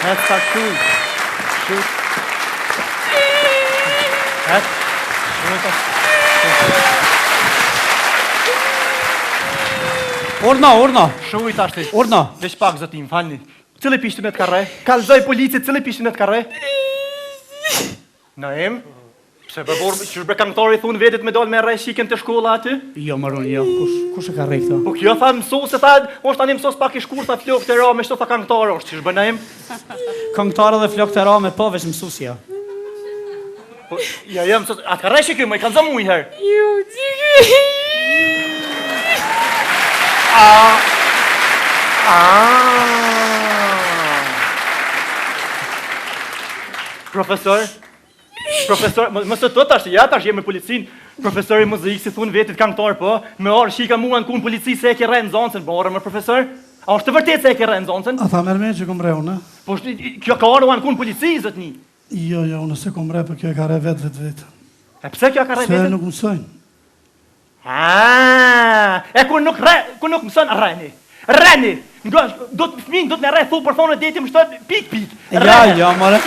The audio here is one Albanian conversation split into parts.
Hecka shuj. Urna. Shuj tashti. Urna. Veç pak zotim, falni. Cili pishti me të karre? Kalzoj policit, cili pishti me të karre? Naim? Pse përbor, që shbre këngëtari thunë vetit me dole me rej shiken të shkolla aty? Jo, maron, jo. Kush e ka rej këto? Po kjo tha mësu se tha, është tani mësos pak i shkur, tha flok të ra me shto tha këngëtari është, që shbre Naim? Këngëtari dhe flok të ra me po veç mësusja. Po, ja, mësos, atë ka rej shikim, më i kanë zëmu i herë. Jo, tiki. Profesor, mësë të tash, ja tash jemi policin, profesori muzikë si thunë vetit këngëtar po, me orë shika mua në kunë polici se e ke rejnë zoncën, po orë më profesor? A është të vërtet se e ke rejnë zoncën? A tha mërme që kom re unë? Po kjo ka orë në kunë polici, zëtni? Jo, unë se kom re, për kjo e ka re vetë. E pse kjo ka re vetë? Se nuk mësojnë. E ku nuk mësën reni. Do të fëmin, do të me rej, thu për thonë e deti më shtot, pik. Ja, more.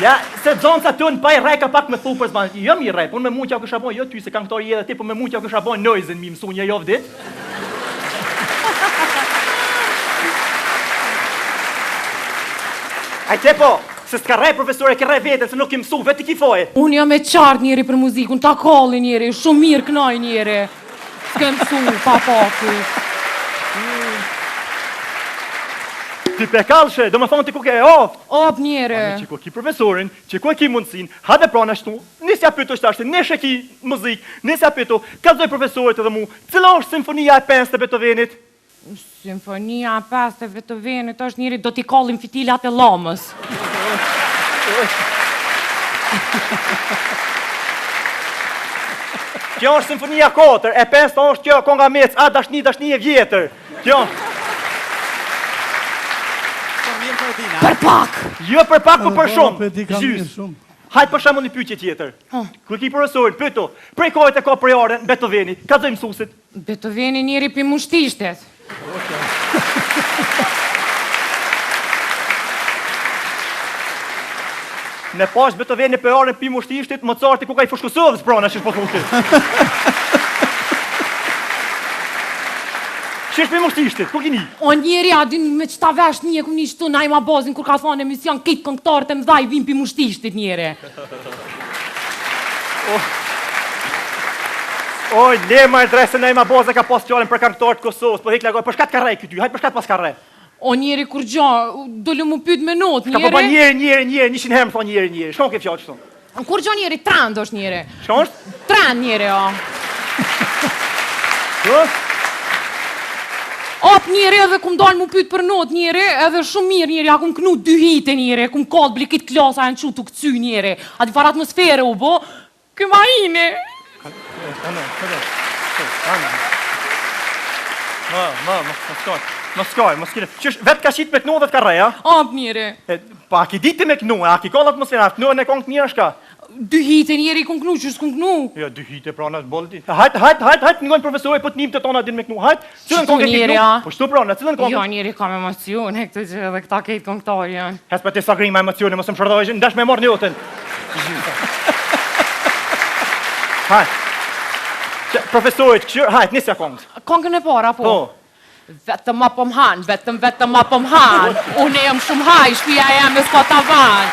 Ja, se zonca të në paj rej ka pak me thu për zbanë, jo mi rej, unë me mund që kësha bojnë, jo ty se këngëtori edhe ti, po me mund që kësha bojnë nojzën mi mësu një jovë dit. Ajte po, se s'ka rej profesore, ke rej vetën, se nuk i mësu, vetë i kifoje. Unë jam e qartë njeri për muzikë, unë takalli njeri, shumë mirë kënaj njeri. S'ke mësu, papaku. Ti pekalshe, do më thonë ti ku ke e oftë. Op njeri. Që ku ki profesorin, që ku e ki mundësin, hade prana shtu, nisja pyto shtashtë, neshe ki muzikë, nisja pyto, kalzoj profesorit edhe mu, cila është simfonia e 5 të Beethovenit? Simfonia 5 të Beethovenit është njeri do t'i kallim fitilat e lamës. Kjo është simfonia 4, e 5 është kjo konga mec, a dashni e vjetër. Kjo për pak! Jo për pak, po për shumë. Gjys. Hajtë për shemë një pyqje tjetër. Kër ki profesorin, pyto, prej kojt e ka për jaren, Beethoveni, ka zoj mësusit? Beethoveni njeri për mushtishtet. Në pash Beethoveni për jaren për mushtishtet, më carti ku ka i fushkusovës prana që shpo thutit. Qesh për mushtishtet, ku kini? O njeri adin me qëta vesh një ku një shtu na ima bazin kur ka thonë emision kitë këngëtarët e mdhaj vim për mushtishtet njeri. Oj, le ma e dresë na ima bazë ka pas qalen për këngëtarët Kosovës, po hekla goj, për shkat ka rej këty, hajtë për shkat pas ka rej. O njeri kur gja, dole mu pyt me not njeri. Ka po njeri, 100 herë më thonë njeri, shkon ke fjallë qëton? Kur gja njeri, trend është njeri. Shkon është? Trend njeri, o. Shkon? Op njeri edhe kum dalë mu pyt për not njeri, edhe shumë mirë njeri, a kum knu 2 hite njeri, kum kallë blikit klasa e në qu të këcy njeri, a ti far atmosfere u bo, këma ine. Më skoj, vetë ka qitë me kënu dhe të ka reja? Op njeri. Pa a ki diti me kënu, a ki kallë atmosfera, kënu e në kongë të mirë shka? 2 hite njeri kum knu, që s'kum knu? Jo, 2 hite prana të bolë ti. Hajt, ngojnë profesori, po të njim të tona din me kënu, hajt. Shtu njeri, a? Po shtu prana, cilën kongë? Jo, njeri kam emocione, këtë që edhe këta kejtë këngëtarë janë. Hes për ti sa grima emocione, mësë më shërdojshë, ndash me morë njotën. Hajt. Profesorit, këshur, hajt, nisja kongës. Kongën e para, po? Po. Vetëm ma pëm hanë, vetëm ma pëm hanë. Unë e jam shumë haj, shpia e jam e s'ka tavan.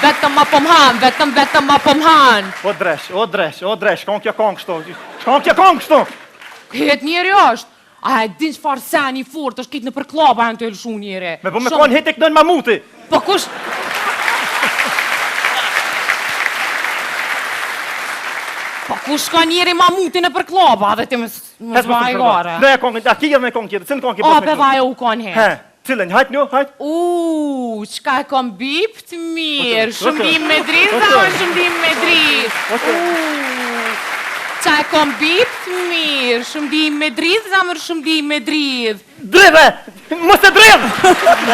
Vetëm ma pëm hanë, vetëm ma pëm hanë. O dresh, shkon kja kongë kështu. Het njeri është. A e din çfarë seni fort është kitë në për klaba janë të elshu njeri. Me po me konë het e këdojnë mamuti. Po kush... Po kush ka njeri mamuti në për klaba, dhe ti më zvaj gore. Ne e kongë, a ki edhe me kongë tjetë, cilën kongë ke O, pas me pe vaje u konë het. He, cilën, hajt një, hajt. Qka e kom bip të mirë, shumë bim me dritë, zamër shumë bim me dritë. Qa e kom bip të mirë, shumë bim me dritë, zamër shumë bim me dritë. Dridhe, mos e dridh!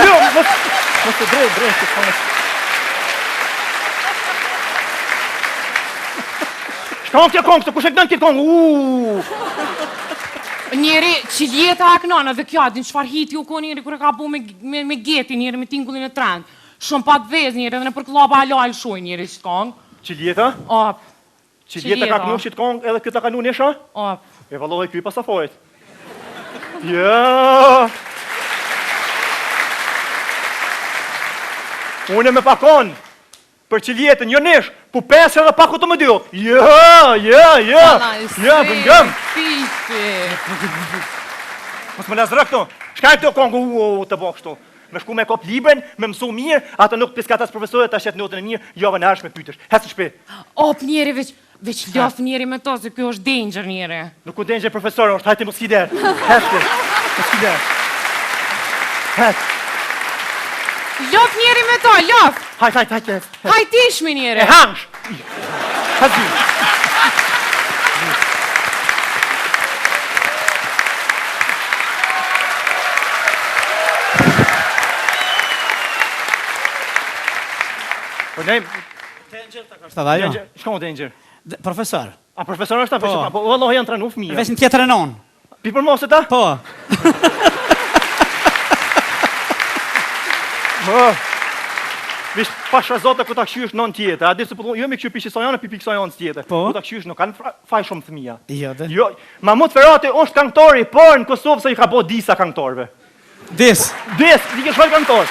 Jo, mos e dridh, që kongë. Shkon kja kongë, kush e këdën këtë kongë, Njeri, Qiljeta Aknana dhe kjo, din çfarë hiti u ko njeri kur e ka bu me geti, njeri me tingullin e trend. Shumë pat vez njeri, edhe në për klaba halal shoj njeri që t'kong. Qiljeta? Op. Qiljeta ka knu shit kong edhe këtë ka knu nesha? Op. E vallohë ky pasafojt. Ja. Unë me pakon për Qiljetën, jo nesh, po 5 edhe pak të më dio. Ja, bëngëm. Mos më lazrë këto. Shkaj këto kongu të bo kështu. Me shku me kop libren, me mësu mirë, atë nuk piskatas profesorit, ta shetë notën e mirë, javën e arshme pytesh. Hesë shpe. Op njeri, veç ljof njeri me to, se kjo është danger njeri. Nuk u danger profesor, është hajti mos kider. Hesë, mos kider. Hesë. Ljof njeri me to, ljof. Hajt. Hajtishmi njeri. E hangsh. Hesë. Shko danger. Profesor. A profesor është ta? Po, Allah janë tranu fëmija. Vesh në tjetër e non. Pi për mos e ta? Po. Vish pasha zote ku ta këshysh non tjetër. A di se po jo me këshy pishi sojanë, pi sojanë tjetër. Po. Ku ta këshysh nuk kanë faj shumë fëmija. Jo, dhe. Jo, Mahmut Ferati është këngëtori, por në Kosovë se i ka bo disa këngëtorëve. Di ke shfar këngëtor.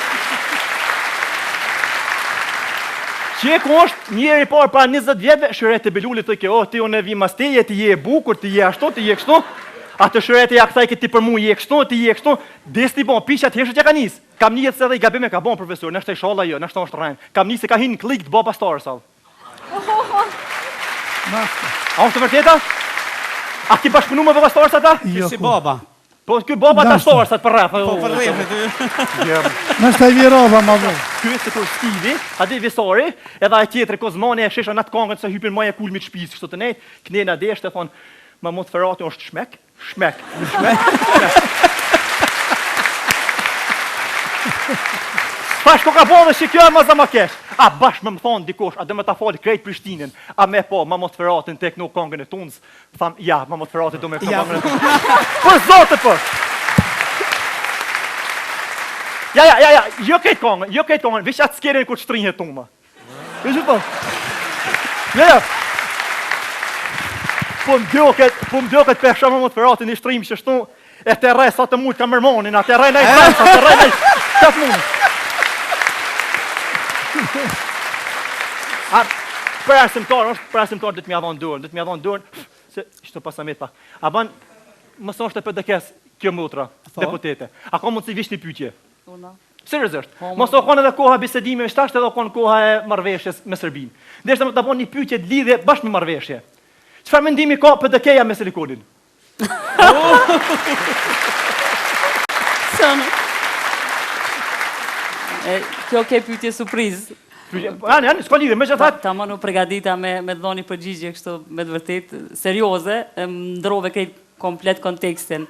Qeku është njeri parë pra 20 vjetëve, shëret e belullit të ke, ti unë e vi masteje, ti je e bukur, ti je ashtu, ti je kështu, atë shëret e ja këthaj këti për mu, je kështu, ti je kështu, des ti bon, pishat heshët ja ka njës. Kam njët se dhe i gabime ka bon profesor, nështë e sholla jo, nështë është rajnë. Kam njës se ka hinë klik të bo pastorë, sal. A është të vërteta? A ki bashkëpunu me bë pastorës ata? Jo, Si baba. Po kjo baba të ashtorës atë për rrëf. Po për rrëf. Nështë e virova, ma vë. Ky është kur Stivi, adi Visori, edhe ai tjetri Kozmani e shesha natë kongën se hypin maja kulmit shtëpisë kështu të nejtë, knena deshte thon, Mahmut Ferati është shmek. Pash ko ka bo dhe që kjo e ma zama kesh. A bash me më thonë dikush, a dhe me ta fali krejt Prishtinën, a me po Mahmut Feratin tek në kongën e tunës, tham, ja, Mahmut Ferati do me kongën e tunës. Për zote për! Ja, jo këtë kongën, vish atë skerin kur shtrinje tuma. Vishë për? Ja. Po më djoket për shumë Mahmut Feratin i shtrim që shtu, e të rej sa të mujtë ka mërmonin, a të rej nej zansa, të rej nej qatë mundë. A për arsimtar dhe të mja dhonë durën, se ishtë të pasamit pak. A ban, mësë është e për dëkes kjo mutra, deputete. A ka mundë si vish një pyqje? Seriozisht. Mësë o konë edhe koha bisedime, shtashtë edhe o konë koha e marveshjes me Serbinë. Deshte më të bon një pyqje të lidhje bashkë me marveshje. Qëfar mendimi ka për dëkeja me Silikonin? Kjo ke pyetje surprizë. Janë, s'ka lidhje, me që thatë. Ta më nuk pregadita me dhoni përgjigje kështu me të vërtet, serioze, ndrove krejt komplet kontekstin.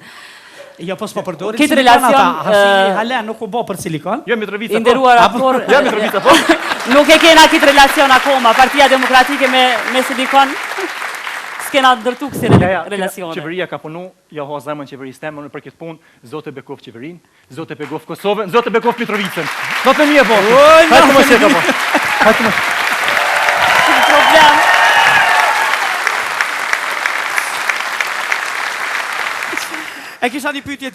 Jo, po s'po përdorin Këtë silikon ata. relacion, Hale, nuk u bo për silikon. Jo, Mitrovica, po. Inderuar aktor, Jo, Mitrovica, po. nuk e kena këtë relacion akoma, Partia Demokratike me Silikon, s'kena ndërtu kësi relacione. Qeveria ka punu, ja ho zemën qeverisë temë, në për këtë punë, zote bekov qeverinë, zote bekov Kosovën, zote bekov Mitrovicën. Zote mje, po. Hajtë më qeta, po. Hajtë më qeta. Problem. E kisha një pyetje tjetër.